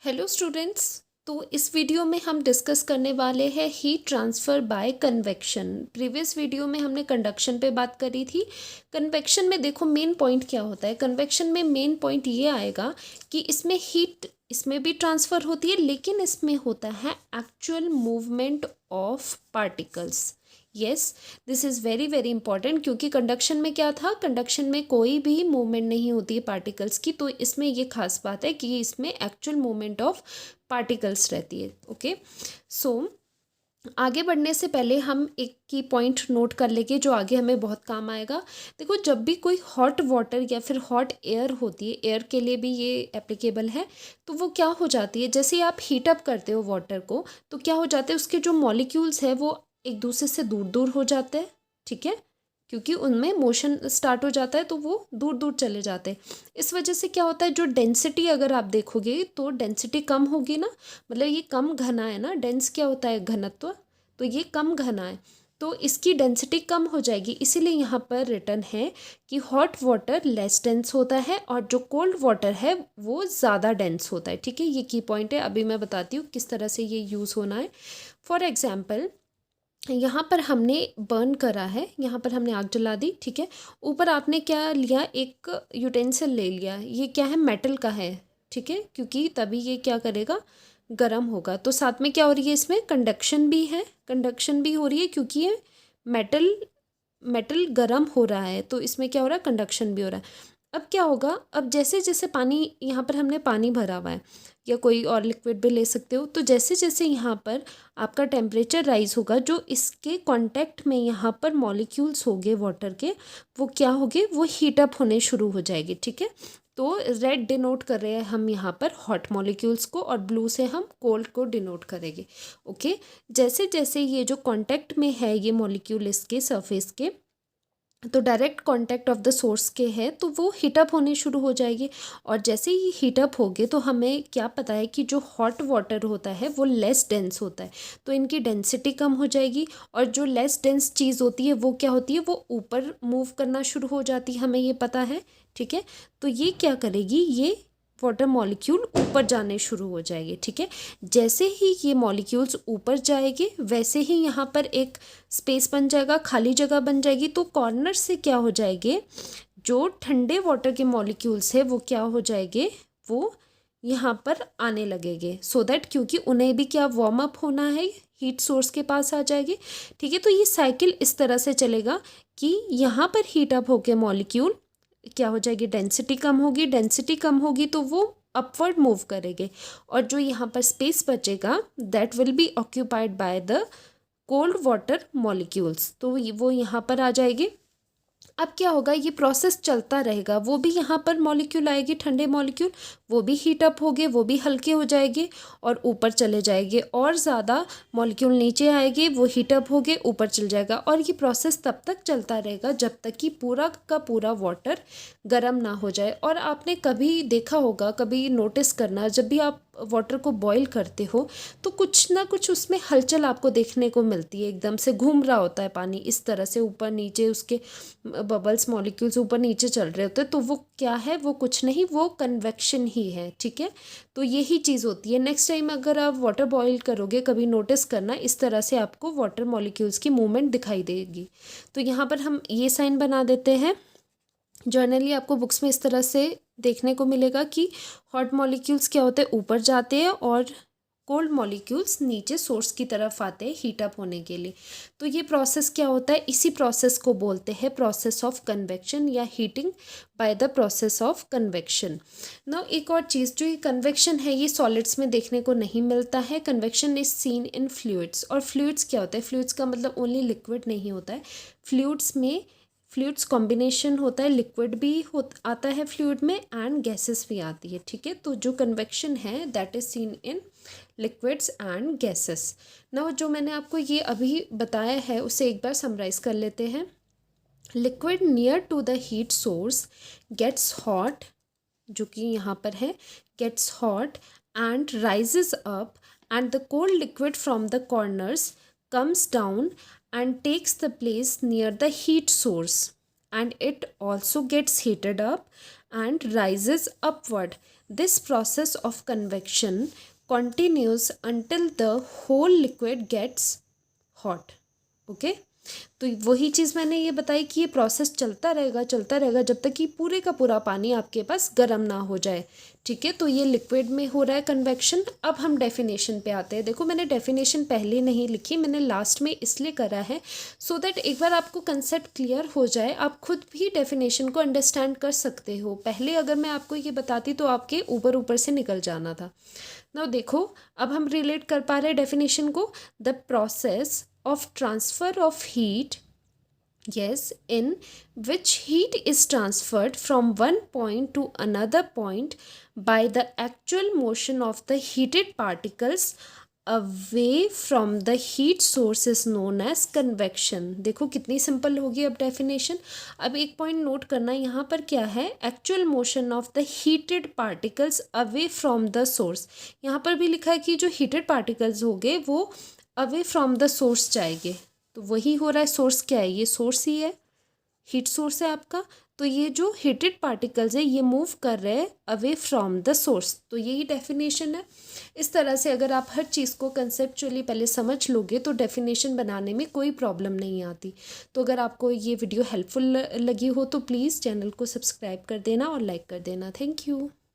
Hello students. तो इस video में हम डिस्कस करने वाले हैं heat transfer bye convection. Previous video में हमने कंडक्शन पे बात करी थी। कन्वेक्शन में देखो मेन पॉइंट क्या होता है। कन्वेक्शन में मेन पॉइंट ये आएगा कि इसमें हीट इसमें भी ट्रांसफ़र होती है, लेकिन इसमें होता है actual movement of particles. Yes, this is very very important, क्योंकि कंडक्शन में क्या था, कंडक्शन में कोई भी मूवमेंट नहीं होती है पार्टिकल्स की। तो इसमें ये खास बात है कि इसमें एक्चुअल मूवमेंट ऑफ पार्टिकल्स रहती है। ओके, सो आगे बढ़ने से पहले हम एक की पॉइंट नोट कर लेंगे जो आगे हमें बहुत काम आएगा। देखो, जब भी कोई हॉट वाटर या फिर हॉट एयर होती है, एयर के लिए भी ये एप्लीकेबल है, तो वो क्या हो जाती है, जैसे आप हीट अप करते हो वाटर को, तो क्या हो जाते हैं, उसके जो मॉलिक्यूल्स है वो एक दूसरे से दूर दूर हो जाते हैं। ठीक है, क्योंकि उनमें मोशन स्टार्ट हो जाता है तो वो दूर दूर चले जाते हैं। इस वजह से क्या होता है, जो डेंसिटी अगर आप देखोगे तो डेंसिटी कम होगी ना, मतलब ये कम घना है ना। डेंस क्या होता है, घनत्व, तो ये कम घना है, तो इसकी डेंसिटी कम हो जाएगी। इसीलिए यहाँ पर रिटर्न है कि हॉट वाटर लेस डेंस होता है और जो कोल्ड वाटर है वो ज़्यादा डेंस होता है। ठीक है, ये की पॉइंट है। अभी मैं बताती हूँ किस तरह से ये यूज़ होना है। फॉर एग्जाम्पल, यहाँ पर हमने बर्न करा है, यहाँ पर हमने आग जला दी। ठीक है, ऊपर आपने क्या लिया, एक यूटेंसिल ले लिया। ये क्या है, मेटल का है। ठीक है, क्योंकि तभी ये क्या करेगा, गर्म होगा। तो साथ में क्या हो रही है, इसमें कंडक्शन भी है, कंडक्शन भी हो रही है, क्योंकि ये मेटल मेटल गर्म हो रहा है, तो इसमें क्या हो रहा है, कंडक्शन भी हो रहा है। अब क्या होगा, अब जैसे जैसे पानी, यहाँ पर हमने पानी भरा हुआ है या कोई और लिक्विड भी ले सकते हो, तो जैसे जैसे यहाँ पर आपका टेम्परेचर राइज होगा, जो इसके कांटेक्ट में यहाँ पर मॉलिक्यूल्स होंगे वाटर के, वो क्या होंगे, वो हीट अप होने शुरू हो जाएंगे। ठीक है, तो रेड डिनोट कर रहे हैं हम यहाँ पर हॉट मॉलिक्यूल्स को, और ब्लू से हम कोल्ड को डिनोट करेंगे। ओके, जैसे जैसे ये जो कांटेक्ट में है ये मॉलिक्यूल इसके सरफेस के, तो direct contact of the source के है, तो वो हीटअप होने शुरू हो जाएगी। और जैसे ही हीटअप होगे तो हमें क्या पता है कि जो हॉट वाटर होता है वो लेस डेंस होता है, तो इनकी डेंसिटी कम हो जाएगी। और जो लेस डेंस चीज़ होती है वो क्या होती है, वो ऊपर मूव करना शुरू हो जाती है, हमें ये पता है। ठीक है, तो ये क्या करेगी, ये वाटर मॉलिक्यूल ऊपर जाने शुरू हो जाएंगे। ठीक है, जैसे ही ये मॉलिक्यूल्स ऊपर जाएंगे वैसे ही यहाँ पर एक स्पेस बन जाएगा, खाली जगह बन जाएगी। तो कॉर्नर से क्या हो जाएंगे, जो ठंडे वाटर के मॉलिक्यूल्स है वो क्या हो जाएंगे, वो यहाँ पर आने लगेंगे, सो दैट, क्योंकि उन्हें भी क्या वार्म अप होना है, हीट सोर्स के पास आ जाएगी। ठीक है, तो ये साइकिल इस तरह से चलेगा कि यहाँ पर हीट अप होके मॉलिक्यूल क्या हो जाएगी, डेंसिटी कम होगी, डेंसिटी कम होगी तो वो अपवर्ड मूव करेंगे, और जो यहाँ पर स्पेस बचेगा that will be occupied by the cold water molecules, तो वो यहाँ पर आ जाएगी। अब क्या होगा, ये प्रोसेस चलता रहेगा, वो भी यहाँ पर मॉलिक्यूल आएगी, ठंडे मॉलिक्यूल, वो भी हीट अप होंगे, वो भी हल्के हो जाएंगे और ऊपर चले जाएंगे, और ज़्यादा मॉलिक्यूल नीचे आएंगे, वो हीट अप होंगे, ऊपर चल जाएगा। और ये प्रोसेस तब तक चलता रहेगा जब तक कि पूरा का पूरा वाटर गर्म ना हो जाए। और आपने कभी देखा होगा, कभी नोटिस करना, जब भी आप वाटर को बॉईल करते हो तो कुछ ना कुछ उसमें हलचल आपको देखने को मिलती है, एकदम से घूम रहा होता है पानी, इस तरह से ऊपर नीचे उसके बबल्स मॉलिक्यूल्स ऊपर नीचे चल रहे होते हैं। तो वो क्या है, वो कुछ नहीं, वो कन्वेक्शन ही है। ठीक है, तो यही चीज़ होती है। नेक्स्ट टाइम अगर आप वाटर बॉईल करोगे, कभी नोटिस करना, इस तरह से आपको वाटर मॉलिक्यूल्स की मूवमेंट दिखाई देगी। तो यहाँ पर हम ये साइन बना देते हैं। जर्नली आपको बुक्स में इस तरह से देखने को मिलेगा कि हॉट मॉलिक्यूल्स क्या होते हैं, ऊपर जाते हैं, और कोल्ड मॉलिक्यूल्स नीचे सोर्स की तरफ आते हैं हीट अप होने के लिए। तो ये प्रोसेस क्या होता है, इसी प्रोसेस को बोलते हैं प्रोसेस ऑफ कन्वेक्शन या heating by the process of convection. ना एक और चीज़, जो ये कन्वेक्शन है ये सॉलिड्स में देखने को नहीं मिलता है। Convection is seen in fluids. और फ्लूइड्स क्या होता है, फ्लूइड्स का मतलब ओनली लिक्विड नहीं होता है। फ्लूइड्स में फ्लूइड्स कॉम्बिनेशन होता है, लिक्विड भी आता है फ्लूइड में, एंड गैसेस भी आती है। ठीक है, तो जो कन्वेक्शन है that is seen in liquids and gases. ना जो मैंने आपको ये अभी बताया है उसे एक बार समराइज कर लेते हैं। Liquid near to the heat source gets hot, जो कि यहाँ पर है, gets hot and rises up, and the cold liquid from the corners comes down and takes the place near the heat source, and it also gets heated up and rises upward. This process of convection continues until the whole liquid gets hot. Okay, तो वही चीज़ मैंने ये बताई कि ये process चलता रहेगा जब तक कि पूरे का पूरा पानी आपके पास गर्म ना हो जाए। ठीक है, तो ये लिक्विड में हो रहा है कन्वेक्शन। अब हम डेफिनेशन पे आते हैं। देखो मैंने डेफिनेशन पहले नहीं लिखी, मैंने लास्ट में इसलिए करा है सो दैट एक बार आपको कंसेप्ट क्लियर हो जाए, आप खुद भी डेफिनेशन को अंडरस्टैंड कर सकते हो। पहले अगर मैं आपको ये बताती तो आपके ऊपर से निकल जाना था। नाउ देखो, अब हम रिलेट कर पा रहे हैं डेफिनेशन को। The process of transfer of heat, yes, in which heat is transferred from one point to another point by the actual motion of the heated particles away from the heat source is known as convection। देखो कितनी simple होगी अब definition. अब एक point note करना, यहाँ पर क्या है, actual motion of the heated particles away from the source. यहाँ पर भी लिखा है कि जो हीटेड पार्टिकल्स होंगे वो अवे फ्रॉम द सोर्स जाएंगे, तो वही हो रहा है। सोर्स क्या है, ये सोर्स ही है, हीट सोर्स है आपका। तो ये जो हीटेड पार्टिकल्स है ये मूव कर रहे हैं अवे फ्रॉम द सोर्स, तो यही डेफिनेशन है। इस तरह से अगर आप हर चीज़ को कंसेप्चुअली पहले समझ लोगे तो डेफिनेशन बनाने में कोई प्रॉब्लम नहीं आती। तो अगर आपको ये वीडियो हेल्पफुल लगी हो तो प्लीज़ चैनल को सब्सक्राइब कर देना और लाइक कर देना। Thank you.